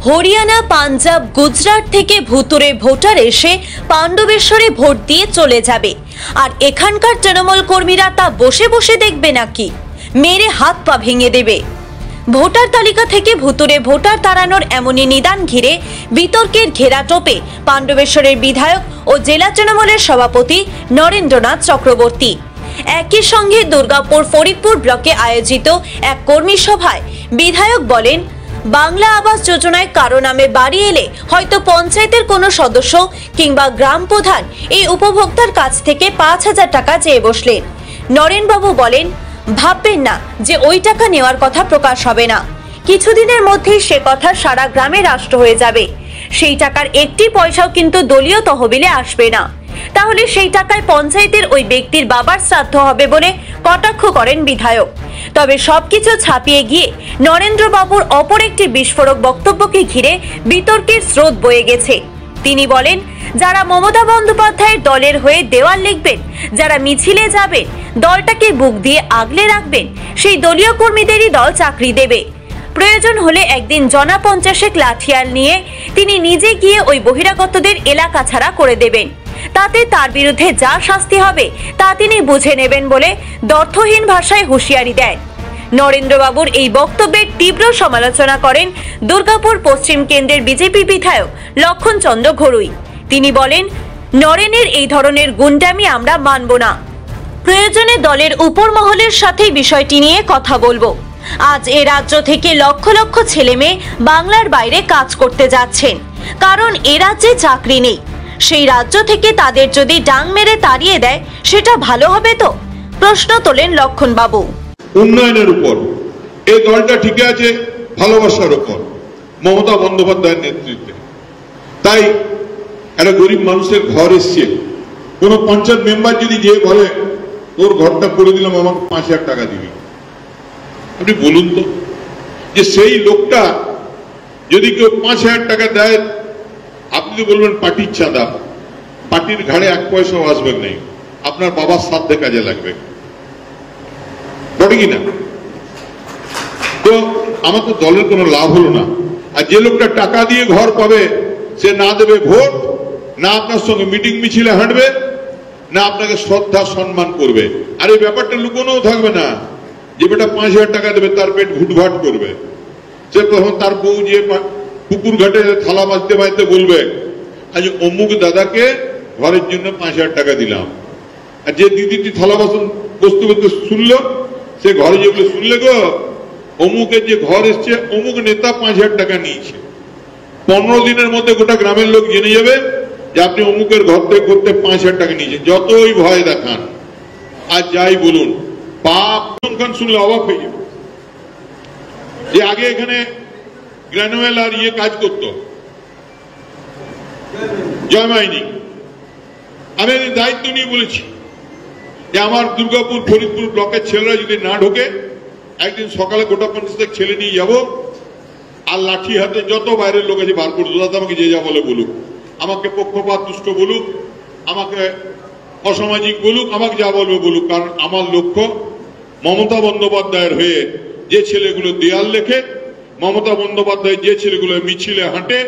হরিয়ানা, পাঞ্জাব, গুজরাট থেকে ভুতুরে ভোটার এসে পাণ্ডবেশ্বরে ভোট দিয়ে চলে যাবে, আর এখানকার তৃণমূল কর্মীরা তা বসে বসে দেখবে নাকি? মেরে হাত পা ভেঙে দেবে। ভোটার তালিকা থেকে ভুতুরে ভোটার তাড়ানোর এমনই নিদান ঘিরে বিতর্কের ঘেরাটোপে পাণ্ডবেশ্বরের বিধায়ক ও জেলা তৃণমূলের সভাপতি নরেন্দ্রনাথ চক্রবর্তী। একই সঙ্গে দুর্গাপুর ফরিদপুর ব্লকে আয়োজিত এক কর্মী সভায় বিধায়ক বলেন, বাংলা আবাস যোজনায় কারো নামে বাড়ি এলে হয়তো পঞ্চায়েতের কোনো সদস্য কিংবা গ্রাম প্রধান এই উপভোক্তার কাছ থেকে ৫,০০০ টাকা চেয়ে বসলেন। নরেনবাবু বলেন, ভাববেন না যে ওই টাকা নেওয়ার কথা প্রকাশ হবে না, কিছুদিনের মধ্যেই সে কথা সারা গ্রামে রাষ্ট্র হয়ে যাবে। সেই টাকার একটি পয়সাও কিন্তু দলীয় তহবিলে আসবে না। তাহলে সেই টাকায় পঞ্চায়েতের ওই ব্যক্তির বাবার শ্রাদ্ধ হবে বলে কটাক্ষ করেন বিধায়ক। তবে সবকিছু ছাপিয়ে গিয়ে নরেন্দ্রবাবুর অপর একটি বিস্ফোরক বক্তব্যকে ঘিরে বিতর্কের স্রোত বয়ে গেছে। তিনি বলেন, যারা মমতা বন্দ্যোপাধ্যায়ের দলের হয়ে দেওয়াল লিখবেন, যারা মিছিলে যাবেন, দলটাকে বুক দিয়ে আগলে রাখবেন, সেই দলীয় কর্মীদেরই দল চাকরি দেবে। প্রয়োজন হলে একদিন জনা ৫০ লাঠিয়াল নিয়ে তিনি নিজে গিয়ে ওই বহিরাগতদের এলাকা ছাড়া করে দেবেন। তাতে তার বিরুদ্ধে যা শাস্তি হবে তা তিনি বুঝে নেবেন বলে দ্ব্যর্থহীন ভাষায় হুঁশিয়ারি দেন। নরেন্দ্রবাবুর এই বক্তব্যের তীব্র সমালোচনা করেন দুর্গাপুর পশ্চিম কেন্দ্রের বিজেপি বিধায়ক লক্ষণচন্দ্র ঘড়ুই। তিনি বলেন, নরেনের এই ধরনের গুন্ডামি আমরা মানব না। প্রয়োজনে দলের উপর মহলের সাথে বিষয়টি নিয়ে কথা বলবো। আজ এ রাজ্য থেকে লক্ষ লক্ষ ছেলে মেয়ে বাংলার বাইরে কাজ করতে যাচ্ছেন, কারণ এ রাজ্যে চাকরি নেই। সেই রাজ্য থেকে তাদের যদি ডাং মেরে তাড়িয়ে দেয়, সেটা ভালো হবে তো? প্রশ্ন তোলেন লক্ষণবাবু। উন্নয়নের উপর এই দলটা ঠিক আছে, ভালোবাসার উপর, মমতা বন্দ্যোপাধ্যায়ের নেতৃত্বে। তাই একটা গরিব মানুষের ঘর এসছে, কোন পঞ্চায়েত মেম্বার যদি যে বলে তোর ঘরটা করে দিলাম, আমাকে ৫,০০০ টাকা দিবি, আপনি বলুন তো যে সেই লোকটা যদি কেউ ৫,০০০ টাকা দেয়, আপনি তো বলবেন পার্টির চাঁদা, পার্টির ঘাড়ে ১ পয়সাও আসবে নেই, আপনার বাবার শ্রাদ্ধে কাজে লাগবে, বটে কিনা? তো আমার তো দলের কোনো লাভ হলো না। আর যে লোকটা টাকা দিয়ে ঘর পাবে, সে না দেবে ভোট, না আপনার সঙ্গে মিটিং মিছিলে হাঁটবে, না আপনাকে শ্রদ্ধা সম্মান করবে। আর এই ব্যাপারটা লুকোনোও থাকবে না যে বেটা ৫,০০০ টাকা দেবে, তার পেট ঘুটভাট করবে। সে তখন তার বউ যে পুকুর ঘাটে থালা মাজতে মাজতে বলবে, আজ অমুক দাদাকে ঘরের জন্য ৫,০০০ টাকা দিলাম। আর যে দিদিটি থালা বাসন বস্তু বলতে শুনলো, সে ঘরে যেগুলো শুনলে, গো অমুকের যে ঘর এসছে, অমুক নেতা ৫,০০০ টাকা নিয়েছে। ১৫ দিনের মধ্যে গোটা গ্রামের লোক জেনে যাবে যে আপনি অমুকের ঘর থেকে করতে ৫,০০০ টাকা নিয়েছেন। যতই ভয় দেখান আর যাই বলুন, পাপ সংখ্যান শুনলে অবাক হয়ে যাবে। যে আগে এখানে গ্রানুয়েল আর কাজ করত জয় মাইনিং, আমি দায়িত্ব নিয়ে বলেছি যে আমার দুর্গাপুর ফরিদপুর ব্লকের ছেলেরা যদি না ঢোকে, একদিন সকালে গোটা ৫০ ছেলে নিয়ে যাব, আর লাঠি হাতে যত বাইরের লোক আছে বার করে দাদা, আমাকে যে যা বলে বলুক, আমাকে পক্ষপাত দুষ্ট বলুক, আমাকে অসামাজিক বলুক, আমাকে যা বলবে বলুক, কারণ আমার লক্ষ্য মমতা বন্দ্যোপাধ্যায়ের হয়ে যে ছেলেগুলো দেয়াল লেখে, মমতা বন্দ্যোপাধ্যায় যে ছেলেগুলো মিছিলে হাঁটে,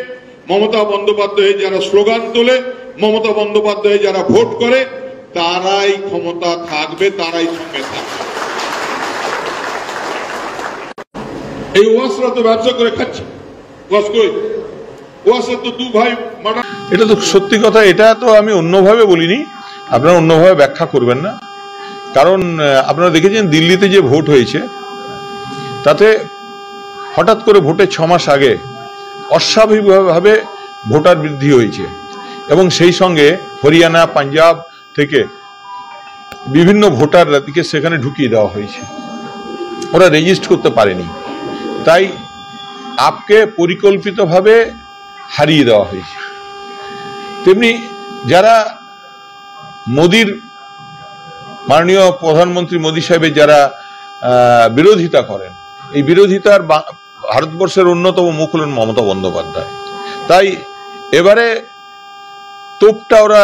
মমতা বন্দ্যোপাধ্যায় যারা স্লোগান তোলে, মমতা বন্দ্যোপাধ্যায় যারা ভোট করে, তারাই ক্ষমতা থাকবে, তারাই সঙ্গে থাকবে। এই ওয়াসরা তো ব্যবসা করে খাচ্ছে, ওয়াসরা তো দু ভাই মারা। এটা তো সত্যি কথা, এটা তো আমি অন্যভাবে বলিনি, আপনারা অন্যভাবে ব্যাখ্যা করবেন না। কারণ আপনারা দেখেছেন দিল্লিতে যে ভোট হয়েছে, তাতে হঠাৎ করে ভোটের ৬ মাস আগে অস্বাভাবিকভাবে ভোটার বৃদ্ধি হয়েছে, এবং সেই সঙ্গে হরিয়ানা, পাঞ্জাব থেকে বিভিন্ন ভোটারকে সেখানে ঢুকিয়ে দেওয়া হয়েছে। ওরা রেজিস্টার করতে পারেনি, তাই আপকে পরিকল্পিতভাবে হারিয়ে দেওয়া হয়েছে। তেমনি যারা মোদির, মাননীয় প্রধানমন্ত্রী মোদী সাহেবের যারা বিরোধিতা করেন, এই বিরোধিতার ভারতবর্ষের অন্যতম মুখ হলেন মমতা বন্দ্যোপাধ্যায়। তাই এবারে তোপটা ওরা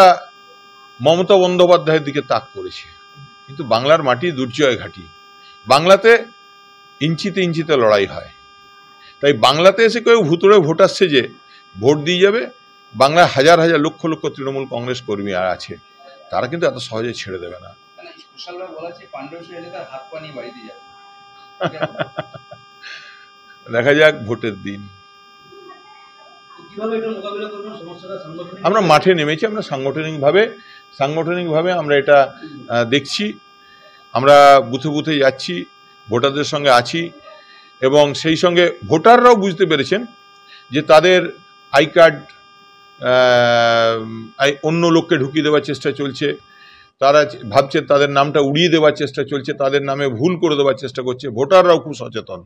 মমতা বন্দ্যোপাধ্যায়ের দিকে তাক করেছে। কিন্তু বাংলার মাটি দুর্জয় ঘাঁটি, বাংলাতে ইঞ্চিতে ইঞ্চিতে লড়াই হয়। তাই বাংলাতে এসে কেউ ভুতুড়ে ভোটার সেজে ভোট দিয়ে যাবে, বাংলায় হাজার হাজার লক্ষ লক্ষ তৃণমূল কংগ্রেস কর্মী আর আছে, তারা কিন্তু এত সহজে ছেড়ে দেবে না। দেখা যাক ভোটের দিন। আমরা মাঠে নেমেছি, আমরা সাংগঠনিকভাবে আমরা এটা দেখছি, আমরা বুথে বুথে যাচ্ছি, ভোটারদের সঙ্গে আছি, এবং সেই সঙ্গে ভোটাররাও বুঝতে পেরেছেন যে তাদের আই কার্ড অন্য লোককে ঢুকিয়ে দেওয়ার চেষ্টা চলছে, তারা ভাবছে তাদের নামটা উড়িয়ে দেওয়ার চেষ্টা চলছে, তাদের নামে ভুল করে দেওয়ার চেষ্টা করছে। ভোটাররাও খুব সচেতন।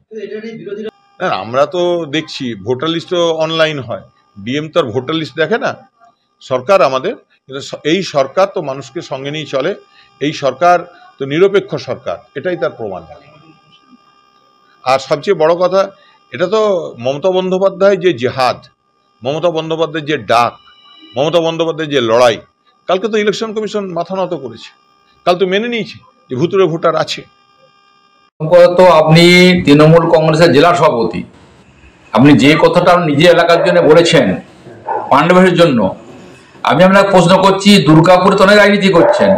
আমরা তো দেখছি ভোটার লিস্ট অনলাইন হয়, ডিএম তো আর ভোটার লিস্ট দেখে না, সরকার আমাদের, কিন্তু এই সরকার তো মানুষকে সঙ্গে নিয়ে চলে, এই সরকার তো নিরপেক্ষ সরকার, এটাই তার প্রমাণ। আর সবচেয়ে বড় কথা, এটা তো মমতা বন্দ্যোপাধ্যায় যে জেহাদ, মমতা বন্দ্যোপাধ্যায়ের যে ডাক, মমতা বন্দ্যোপাধ্যায়ের যে লড়াই, কালকে তো ইলেকশন কমিশন মাথা নত করেছে, কাল তো মেনে নিয়েছে যে ভুতুড়ে ভোটার আছে। তো আপনি তৃণমূল কংগ্রেসের জেলা সভাপতি, আপনি যে কথাটা নিজে এলাকার জন্য বলেছেন পাণ্ডবের জন্য, আমি আপনাকে প্রশ্ন করছি, দুর্গাপুরে তো অনেক রাজনীতি করছেন,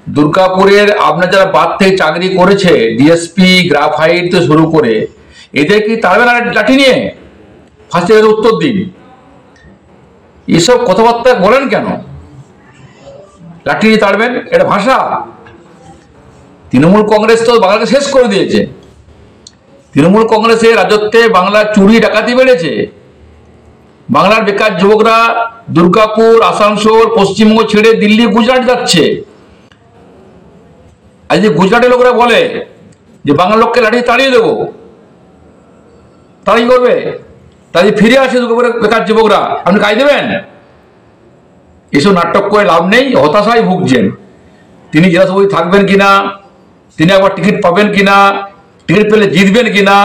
দুর্গাপুরের আপনার যারা বাদ থেকে চাকরি করেছে, ডিএসপি, গ্রাফাইট তো শুরু করে, এদের কি তাড়বেন লাঠি নিয়ে? ফার্স্টে উত্তর দিন। এসব কথাবার্তা বলেন কেন? লাঠি নিয়ে তাড়বেন, এটা ভাষা? তৃণমূল কংগ্রেস তো বাংলাকে শেষ করে দিয়েছে। তৃণমূল কংগ্রেসের রাজত্বে বাংলার চুরি ডাকাতি বেড়েছে, বাংলার বেকার যুবকরা দুর্গাপুর, আসানসোল, পশ্চিমবঙ্গ ছেড়ে দিল্লি, গুজরাট যাচ্ছে। আজ যে গুজরাটের লোকরা বলে যে বাংলার লোককে লাঠি তাড়িয়ে দেবো, তারাই করবে, তাই ফিরে আসে দুর্গাপুরের বেকার যুবকরা, আপনি কাজ দেবেন? এসব নাটক করে লাভ নেই, হতাশায় ভুগছেন। তিনি জেলা সভাপতি থাকবেন কিনা, তিনি একবার টিকিট পাবেন কিনা, টিকিট পেলে জিতবেন কিনা,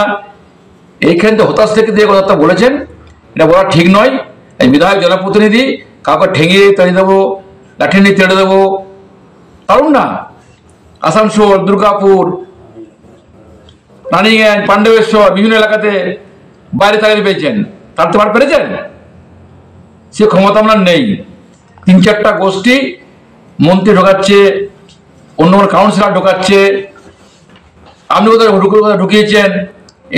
এইখান থেকে হতাশ থেকে দিয়ে কথাটা বলেছেন, এটা বলা ঠিক নয়। এই বিধায়ক জনপ্রতিনিধি, কাউকে ঠেঙিয়ে তাড়িয়ে দেবো, লাঠি নিয়ে তেড়ে দেবো, তারুন না। আসানসোল, দুর্গাপুর, রানীগঞ্জ, পাণ্ডবেশ্বর, বিভিন্ন এলাকাতে বাইরে চাকরি পেয়েছেন, তাড়তে পেরেছেন? সে ক্ষমতা আপনার নেই। 3-4টা গোষ্ঠী মন্ত্রী ঢোকাচ্ছে, অন্য কোনো কাউন্সিলর ঢোকাচ্ছে, আপনি কোথায় ঢুকিয়েছেন?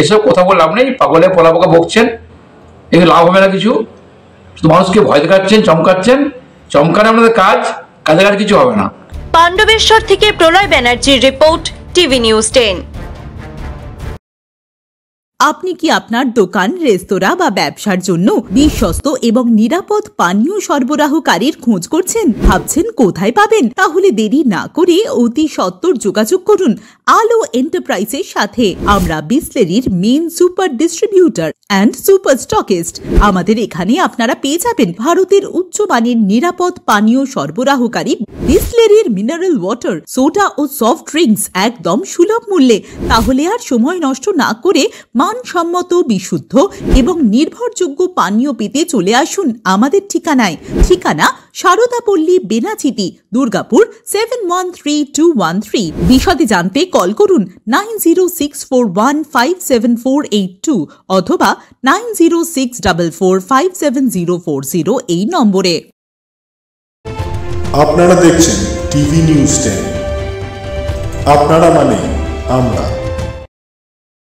এসব কথা বলে লাভ নেই, পাগলে পোলাপোকা বকছেন, এগুলো লাভ হবে না কিছু। শুধু মানুষকে ভয় দেখাচ্ছেন, চমকানো আপনাদের কাজ, কাজে কিছু হবে না। পাণ্ডবেশ্বর থেকে প্রলয় ব্যানার্জির রিপোর্ট, টিভি নিউজ 10। আপনি কি আপনার দোকান, রেস্তোরাঁ বা ব্যবসার জন্য বিশ্বস্ত এবং নিরাপদ পানীয় সরবরাহকারীর খোঁজ করছেন? ভাবছেন কোথায় পাবেন? তাহলে দেরি না করে অতি সত্বর যোগাযোগ করুন আলো এন্টারপ্রাইজের সাথে। আমরা বিসলেরির main super distributor and super stockist. আমাদের এখানে আপনারা পেয়ে যাবেন ভারতের উচ্চমানের নিরাপদ পানীয় সরবরাহকারী বিসলেরির মিনারেল ওয়াটার, সোডা ও সফট ড্রিঙ্কস একদম সুলভ মূল্যে। তাহলে আর সময় নষ্ট না করে মানসম্মত, বিশুদ্ধ এবং নির্ভরযোগ্য পানীয় পেতে চলে আসুন আমাদের ঠিকানায়। ঠিকানা সারদাপল্লী, বেনাচিতি, দুর্গাপুর 713213। বিশদে জানতে কল করুন 9064157482 অথবা 9064457040 এই নম্বরে। আপনারা দেখছেন টিভি নিউজ 10। আপনারা মানে আমরা।